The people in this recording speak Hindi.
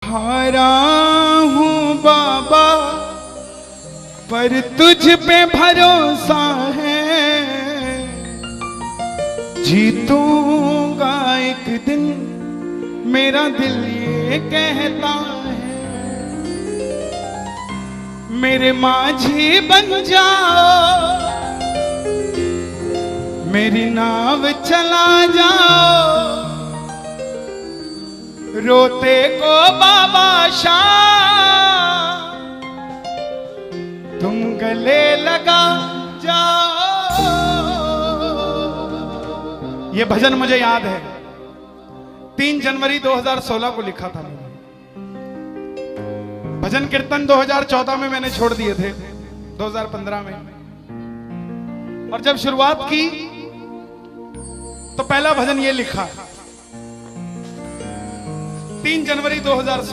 हारा हूँ बाबा पर तुझ पे भरोसा है, जीतूंगा एक दिन मेरा दिल ये कहता है। मेरे माझी बन जाओ, मेरी नाव चला जाओ, रोते को बाबा शाह तुम गले लगा जाओ। ये भजन मुझे याद है, 3 जनवरी 2016 को लिखा था मैंने। भजन कीर्तन 2014 में मैंने छोड़ दिए थे, 2015 में। और जब शुरुआत की तो पहला भजन ये लिखा, 3 जनवरी 2016।